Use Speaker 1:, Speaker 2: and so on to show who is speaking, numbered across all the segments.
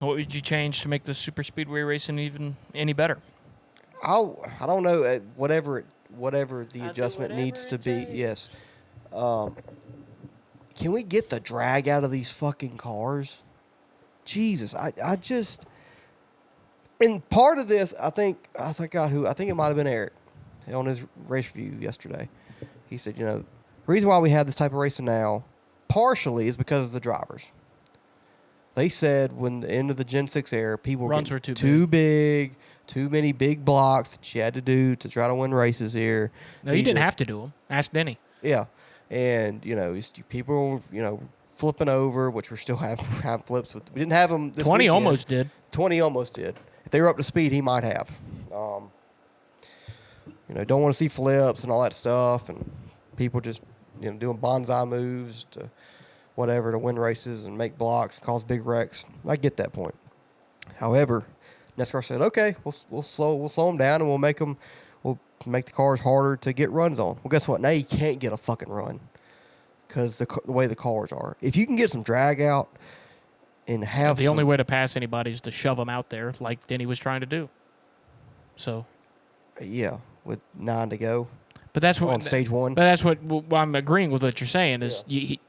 Speaker 1: What would you change to make the Superspeedway racing even any better?
Speaker 2: I don't know. Whatever the adjustment needs to be. Yes. Can we get the drag out of these fucking cars? Jesus, I just. And part of this, I think it might have been Eric on his race review yesterday. He said, the reason why we have this type of racing now, partially, is because of the drivers. They said when the end of the Gen 6 era, people were getting too big, too many big blocks that you had to do to try to win races here.
Speaker 1: No, you didn't have to do them. Ask Denny.
Speaker 2: Yeah. And, people were, flipping over, which we're still have flips. With. We didn't have them this
Speaker 1: 20
Speaker 2: weekend.
Speaker 1: almost did.
Speaker 2: 20 almost did. If they were up to speed, he might have. Don't want to see flips and all that stuff. And people just, doing bonsai moves to whatever to win races and make blocks, cause big wrecks. I get that point. However, NASCAR said, okay, we'll slow them down and we'll make the cars harder to get runs on. Well, guess what? Now you can't get a fucking run because the way the cars are. If you can get some drag out and have
Speaker 1: the only way to pass anybody is to shove them out there like Denny was trying to do. So.
Speaker 2: Yeah, with 9 to go.
Speaker 1: But that's what
Speaker 2: on stage one.
Speaker 1: But that's what I'm agreeing with what you're saying is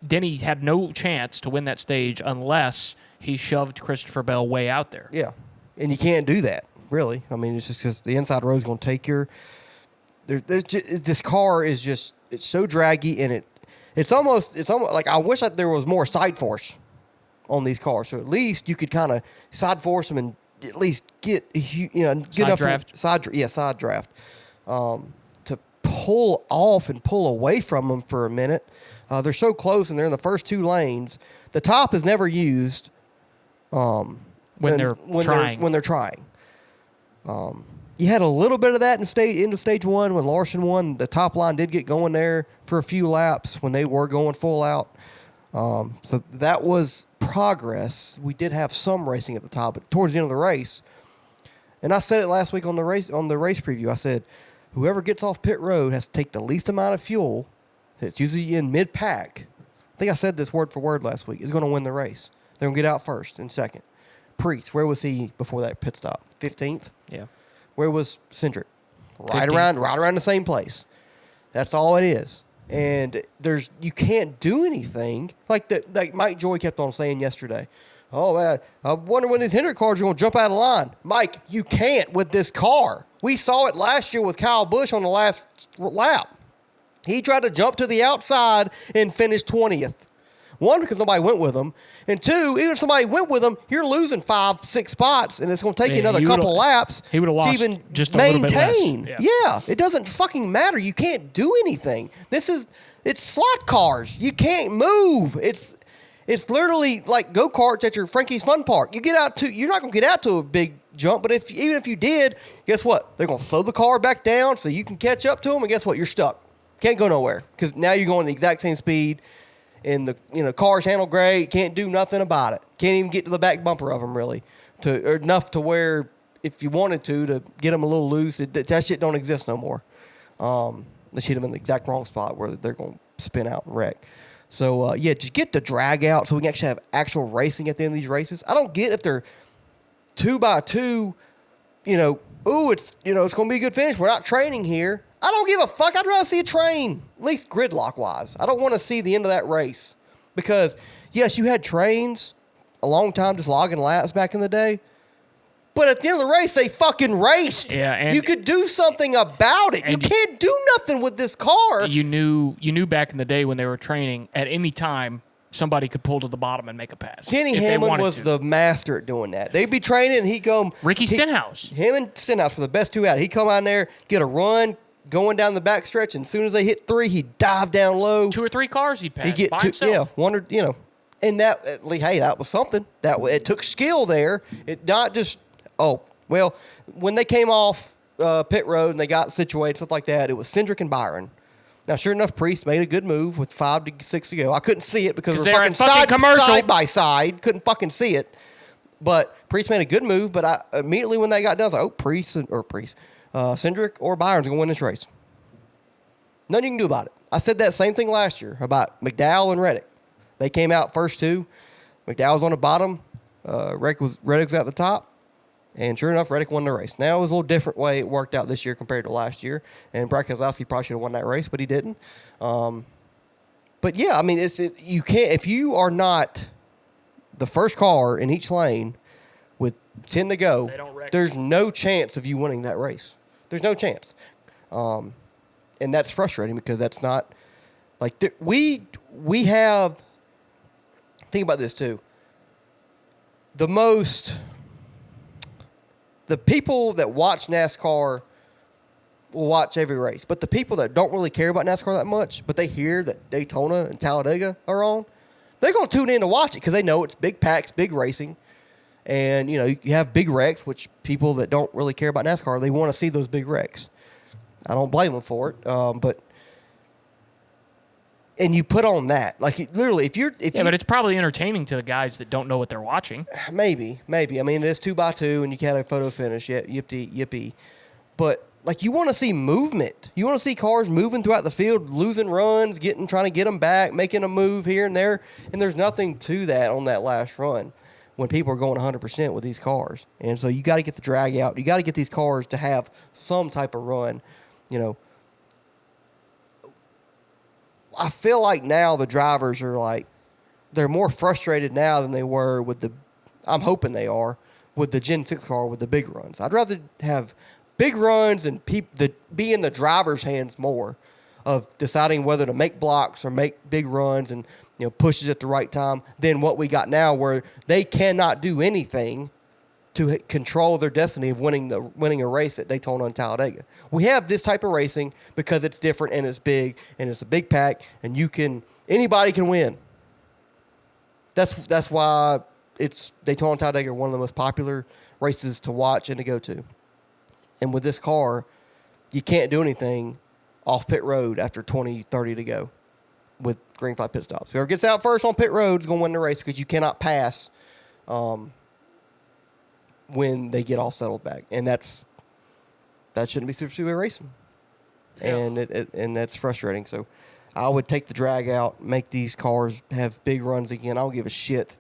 Speaker 1: Denny had no chance to win that stage unless he shoved Christopher Bell way out there.
Speaker 2: Yeah, and you can't do that really. I mean, it's just because the inside road is going to take your. This car is just it's so draggy and it's almost like I wish that there was more side force on these cars, so at least you could kind of side force them and at least get
Speaker 1: side draft.
Speaker 2: Side draft. To pull off and pull away from them for a minute. They're so close and they're in the first 2 lanes. The top is never used when they're trying. You had a little bit of that into stage 1 when Larson won. The top line did get going there for a few laps when they were going full out. So that was progress. We did have some racing at the top, but towards the end of the race, and I said it last week on the race preview. I said, whoever gets off pit road has to take the least amount of fuel. It's usually in mid-pack. I think I said this word for word last week. Is going to win the race. They're going to get out first and second. Priest, where was he before that pit stop? 15th?
Speaker 1: Yeah.
Speaker 2: Where was Cindric? Right around the same place. That's all it is. And you can't do anything like Mike Joy kept on saying yesterday. Oh man, I wonder when these Hendrick cars are going to jump out of line. Mike, you can't with this car. We saw it last year with Kyle Busch on the last lap. He tried to jump to the outside and finish 20th. 1, because nobody went with him. And 2, even if somebody went with him, you're losing 5-6 spots, and it's going to take you another couple laps
Speaker 1: he would have lost
Speaker 2: to even
Speaker 1: just
Speaker 2: maintain.
Speaker 1: A little bit less.
Speaker 2: Yeah, it doesn't fucking matter. You can't do anything. It's slot cars. You can't move. It's literally like go-karts at your Frankie's Fun Park. You're not going to get out to a big jump, but even if you did, guess what? They're going to slow the car back down so you can catch up to them, and guess what? You're stuck. Can't go nowhere because now you're going the exact same speed, and the cars handle great. Can't do nothing about it. Can't even get to the back bumper of them really, or enough to where if you wanted to get them a little loose, that shit don't exist no more. They hit them in the exact wrong spot where they're going to spin out and wreck. So, just get the drag out so we can actually have actual racing at the end of these races. I don't get if they're 2x2, it's going to be a good finish. We're not training here. I don't give a fuck. I'd rather see a train, at least gridlock-wise. I don't want to see the end of that race because, yes, you had trains a long time just logging laps back in the day. But at the end of the race, they fucking raced.
Speaker 1: Yeah, and
Speaker 2: you could do something about it. You can't do nothing with this car.
Speaker 1: You knew back in the day when they were training, at any time, somebody could pull to the bottom and make a pass.
Speaker 2: Denny Hamlin was the master at doing that. They'd be training, and he'd go...
Speaker 1: Ricky Stenhouse.
Speaker 2: Him and Stenhouse were the best 2 out. He'd come out there, get a run, going down the back stretch, and as soon as they hit 3, he'd dive down low.
Speaker 1: 2 or 3 cars he'd pass by himself.
Speaker 2: Yeah, one or, and that, hey, that was something. It took skill there. It not just... Oh, well, when they came off pit road and they got situated, stuff like that, it was Cindric and Byron. Now, sure enough, Priest made a good move with 5 to 6 to go. I couldn't see it because we're fucking side by side. Couldn't fucking see it. But Priest made a good move, but immediately when they got done, I was like, Cindric or Byron's going to win this race. Nothing you can do about it. I said that same thing last year about McDowell and Reddick. They came out first 2. McDowell's on the bottom. Reddick was at the top. And sure enough, Reddick won the race. Now, it was a little different way it worked out this year compared to last year. And Brad Keselowski probably should have won that race, but he didn't. But, yeah, I mean, you can't – if you are not the first car in each lane with 10 to go, there's no chance of you winning that race. There's no chance. And that's frustrating because that's not – like, we have – think about this, too. The people that watch NASCAR will watch every race, but the people that don't really care about NASCAR that much, but they hear that Daytona and Talladega are on, they're going to tune in to watch it because they know it's big packs, big racing, and you have big wrecks, which people that don't really care about NASCAR, they want to see those big wrecks. I don't blame them for it, and you put on that, like literally,
Speaker 1: but it's probably entertaining to the guys that don't know what they're watching.
Speaker 2: Maybe. I mean, it is 2x2, and you had a photo finish. Yeah, yippee. But like, you want to see movement. You want to see cars moving throughout the field, losing runs, trying to get them back, making a move here and there. And there's nothing to that on that last run when people are going 100% with these cars. And so you got to get the drag out. You got to get these cars to have some type of run. I feel like now the drivers are like, they're more frustrated now than they were I'm hoping they are, with the Gen 6 car with the big runs. I'd rather have big runs and be in the driver's hands more of deciding whether to make blocks or make big runs and pushes at the right time than what we got now where they cannot do anything to control their destiny of winning a race at Daytona and Talladega. We have this type of racing because it's different and it's big and it's a big pack and anybody can win. That's why it's Daytona and Talladega are one of the most popular races to watch and to go to. And with this car, you can't do anything off pit road after 20, 30 to go with green flag pit stops. Whoever gets out first on pit road is going to win the race because you cannot pass when they get all settled back. And that shouldn't be Superspeedway racing. Yeah. And that's frustrating. So I would take the drag out, make these cars have big runs again. I don't give a shit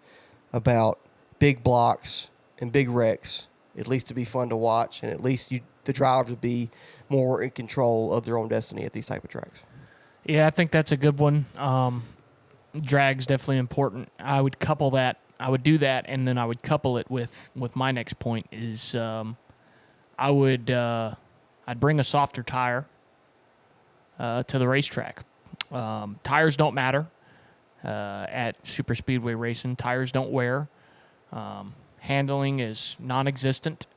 Speaker 2: about big blocks and big wrecks, at least to be fun to watch, and at least the drivers would be more in control of their own destiny at these type of tracks.
Speaker 1: Yeah, I think that's a good one. Drag's definitely important. I would do that, and then I would couple it with my next point is I'd bring a softer tire to the racetrack. Tires don't matter at Superspeedway Racing. Tires don't wear. Handling is non-existent.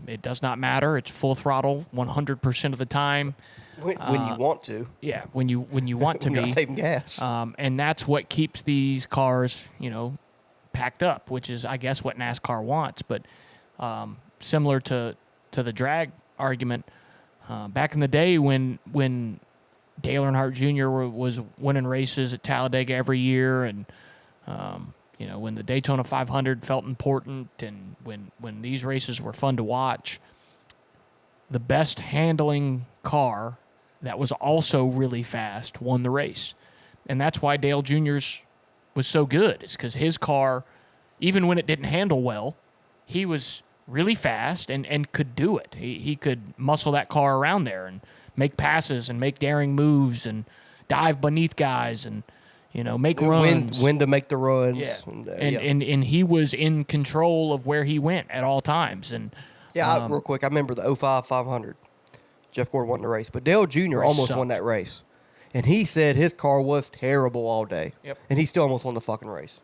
Speaker 1: It does not matter. It's full throttle 100% of the time.
Speaker 2: When you want to.
Speaker 1: Yeah, when you want to
Speaker 2: You're
Speaker 1: be.
Speaker 2: not saving gas.
Speaker 1: And that's what keeps these cars, packed up, which is, I guess, what NASCAR wants. But similar to the drag argument, back in the day when Dale Earnhardt Jr. was winning races at Talladega every year, and when the Daytona 500 felt important, and when these races were fun to watch, the best handling car that was also really fast won the race. And that's why Dale Jr.'s was so good. It's because his car, even when it didn't handle well, he was really fast and could do it. He could muscle that car around there and make passes and make daring moves and dive beneath guys and make runs.
Speaker 2: When to make the runs.
Speaker 1: Yeah. And he was in control of where he went at all times. And
Speaker 2: real quick, I remember the 05 500. Jeff Gordon won the race, but Dale Jr. almost won that race. And he said his car was terrible all day. Yep. And he still almost won the fucking race.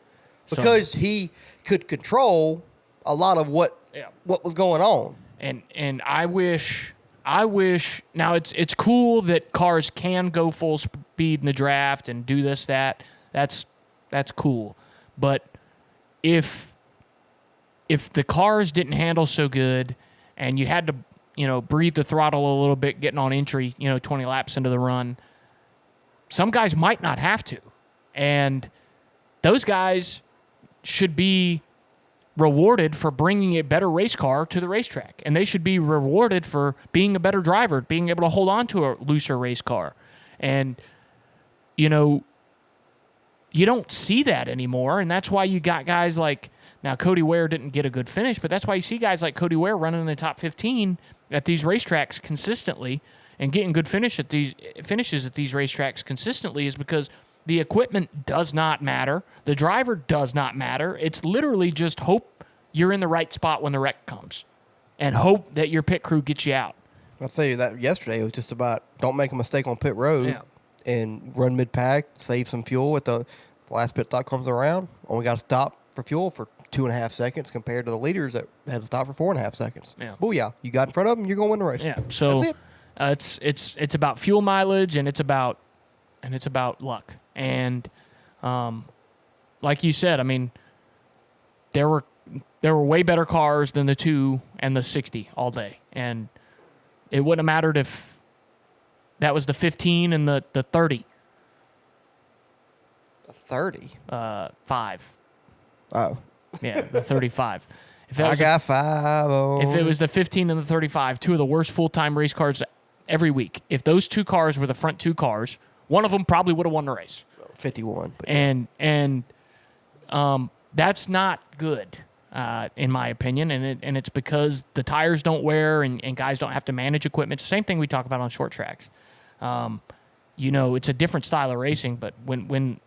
Speaker 2: Because he could control a lot of what was going on.
Speaker 1: And I wish now it's cool that cars can go full speed in the draft and do this, that. That's cool. But if the cars didn't handle so good and you had to, breathe the throttle a little bit getting on entry, 20 laps into the run, some guys might not have to. And those guys should be rewarded for bringing a better race car to the racetrack. And they should be rewarded for being a better driver, being able to hold on to a looser race car. And, you don't see that anymore. And that's why you got guys like Now, Cody Ware didn't get a good finish, but that's why you see guys like Cody Ware running in the top 15 at these racetracks consistently and getting good finishes at these racetracks consistently is because the equipment does not matter. The driver does not matter. It's literally just hope you're in the right spot when the wreck comes and hope that your pit crew gets you out.
Speaker 2: I'll tell you that yesterday it was just about don't make a mistake on pit road and run mid-pack, save some fuel at the last pit stop comes around. Only got to stop for fuel for 2.5 seconds compared to the leaders that had to stop for 4.5 seconds.
Speaker 1: Yeah.
Speaker 2: Booyah. You got in front of them, you're going to win the race.
Speaker 1: Yeah. So
Speaker 2: that's it.
Speaker 1: It's about fuel mileage and it's about luck. And like you said, I mean, there were way better cars than the 2 and the 60 all day. And it wouldn't have mattered if that was the 15 and the 30.
Speaker 2: The 30?
Speaker 1: 5.
Speaker 2: Oh.
Speaker 1: Yeah, the 35. If
Speaker 2: I got 5.
Speaker 1: If it was the 15 and the 35, 2 of the worst full-time race cars every week, if those 2 cars were the front 2 cars, one of them probably would have won the race.
Speaker 2: 51. But
Speaker 1: and that's not good, in my opinion, and it's because the tires don't wear and guys don't have to manage equipment. It's the same thing we talk about on short tracks. It's a different style of racing, but when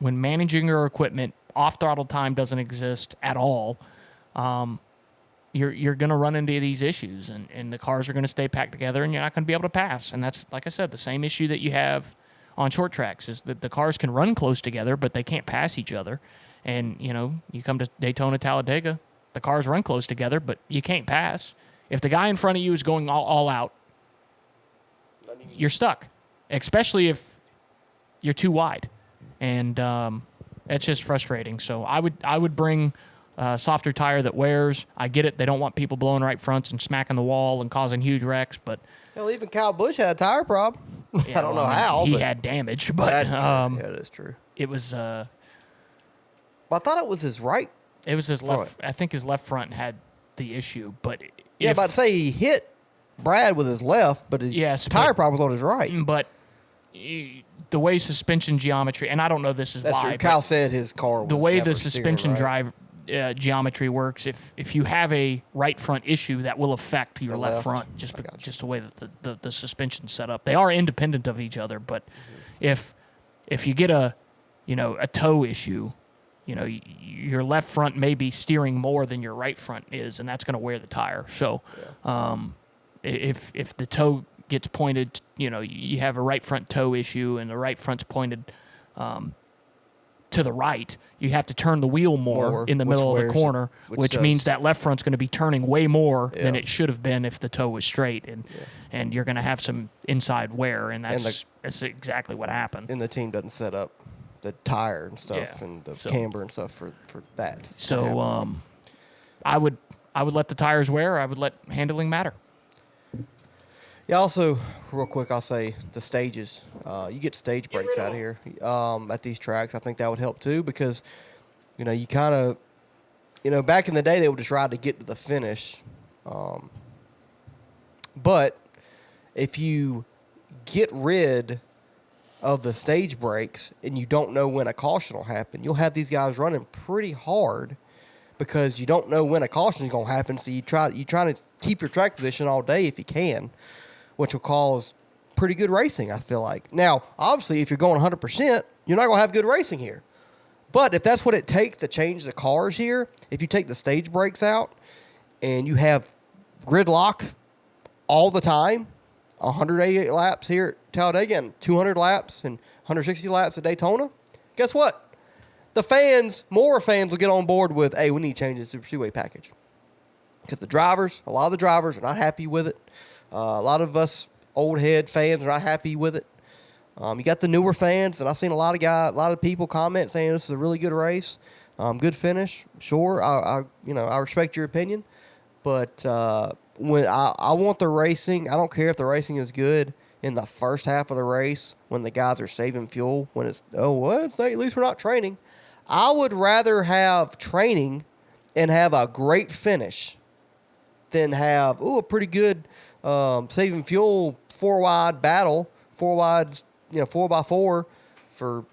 Speaker 1: managing your equipment, off-throttle time doesn't exist at all, you're going to run into these issues, and the cars are going to stay packed together, and you're not going to be able to pass. And that's, like I said, the same issue that you have on short tracks is that the cars can run close together, but they can't pass each other. And, you come to Daytona, Talladega, the cars run close together, but you can't pass. If the guy in front of you is going all out, you're stuck, especially if you're too wide. And it's just frustrating. So I would bring a softer tire that wears. I get it. They don't want people blowing right fronts and smacking the wall and causing huge wrecks, but
Speaker 2: hell, even Kyle Busch had a tire problem.
Speaker 1: Yeah,
Speaker 2: I don't know how.
Speaker 1: He had damage, but
Speaker 2: that's true. Yeah, that's true.
Speaker 1: It was.
Speaker 2: Well, I thought it was his right.
Speaker 1: It was his left. I think his left front had the issue, but
Speaker 2: about to say he hit Brad with his left, but his tire problem was on his right.
Speaker 1: But the way suspension geometry, and I don't know this is
Speaker 2: that's
Speaker 1: why.
Speaker 2: True. Kyle said his car was
Speaker 1: the way the
Speaker 2: never
Speaker 1: suspension
Speaker 2: steering right.
Speaker 1: drive geometry works. If you have a right front issue, that will affect your left front just the way that the suspension's set up. They are independent of each other, but if you get a toe issue, your left front may be steering more than your right front is, and that's going to wear the tire. So if the toe gets pointed, you have a right front toe issue and the right front's pointed to the right, you have to turn the wheel more in the middle of the corner, which means that left front's going to be turning way more than it should have been if the toe was straight, and you're going to have some inside wear, and that's exactly what happened.
Speaker 2: And the team doesn't set up the tire and stuff and the camber and stuff for that.
Speaker 1: So I would let the tires wear. I would let handling matter.
Speaker 2: Yeah, also, real quick, I'll say the stages. You get stage breaks out here at these tracks. I think that would help too because, you kind of, back in the day, they would just ride to get to the finish. But if you get rid of the stage breaks and you don't know when a caution will happen, you'll have these guys running pretty hard because you don't know when a caution is going to happen. So you're trying to keep your track position all day if you can, which will cause pretty good racing, I feel like. Now, obviously, if you're going 100%, you're not going to have good racing here. But if that's what it takes to change the cars here, if you take the stage breaks out and you have gridlock all the time, 188 laps here at Talladega and 200 laps and 160 laps at Daytona, guess what? More fans will get on board with, hey, we need to change the Superspeedway package. Because a lot of the drivers are not happy with it. A lot of us old head fans are not happy with it. You got the newer fans, and I've seen a lot of people comment saying this is a really good race, good finish. Sure, I respect your opinion, but when I want the racing, I don't care if the racing is good in the first half of the race when the guys are saving fuel. When it's at least we're not training. I would rather have training and have a great finish than have a pretty good saving fuel 4-wide battle, 4-wide, 4x4 for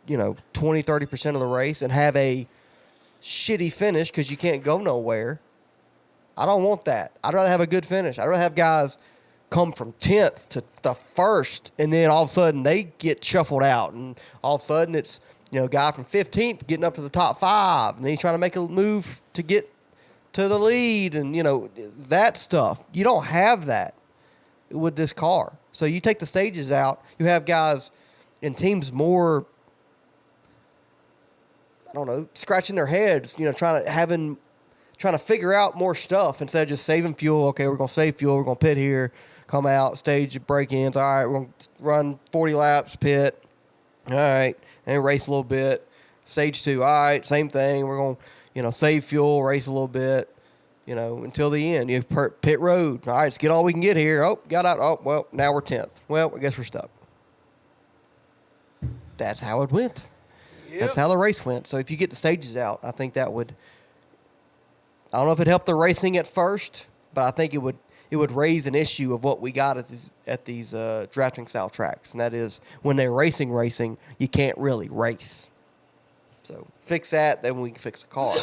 Speaker 2: 20-30% of the race, and have a shitty finish because you can't go nowhere. I don't want that. I'd rather have a good finish. I'd rather have guys come from 10th to the 1st, and then all of a sudden they get shuffled out, and all of a sudden it's, a guy from 15th getting up to the top 5, and then he's trying to make a move to get to the lead, and, that stuff. You don't have that with this car. So you take the stages out, you have guys and teams more, I don't know, scratching their heads, trying to figure out more stuff instead of just saving fuel. Okay, we're going to save fuel. We're going to pit here, come out, stage break-ins. All right, we're going to run 40 laps, pit. All right, and race a little bit. Stage 2, all right, same thing. We're going to, save fuel, race a little bit, until the end. You have pit road. All right, let's get all we can get here. Oh, got out. Oh, well, now we're 10th. Well, I guess we're stuck. That's how it went. Yep. That's how the race went. So if you get the stages out, I think that would, I don't know if it helped the racing at first, but I think it would raise an issue of what we got at these drafting style tracks, and that is when they're racing, you can't really race. So fix that, then we can fix the car.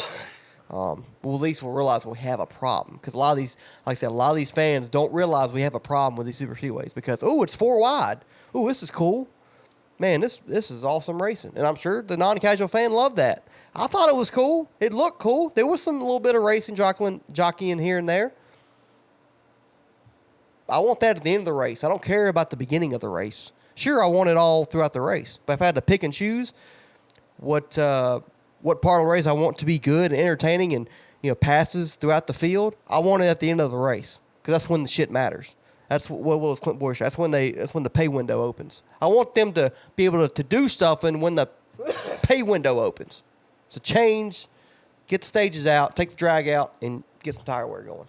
Speaker 2: Well, at least we'll realize we have a problem, because a lot of these, like I said, a lot of these fans don't realize we have a problem with these super speedways because it's 4 wide. Oh, this is cool. Man, this is awesome racing, and I'm sure the non-casual fan loved that. I thought it was cool. It looked cool. There was some little bit of racing, jockeying here and there. I want that at the end of the race. I don't care about the beginning of the race. Sure, I want it all throughout the race. But if I had to pick and choose what part of the race I want to be good and entertaining and passes throughout the field, I want it at the end of the race, because that's when the shit matters. That's what was Clint Boyer. That's when the pay window opens. I want them to be able to do stuff, and when the pay window opens. So change, get the stages out, take the drag out, and get some tire wear going.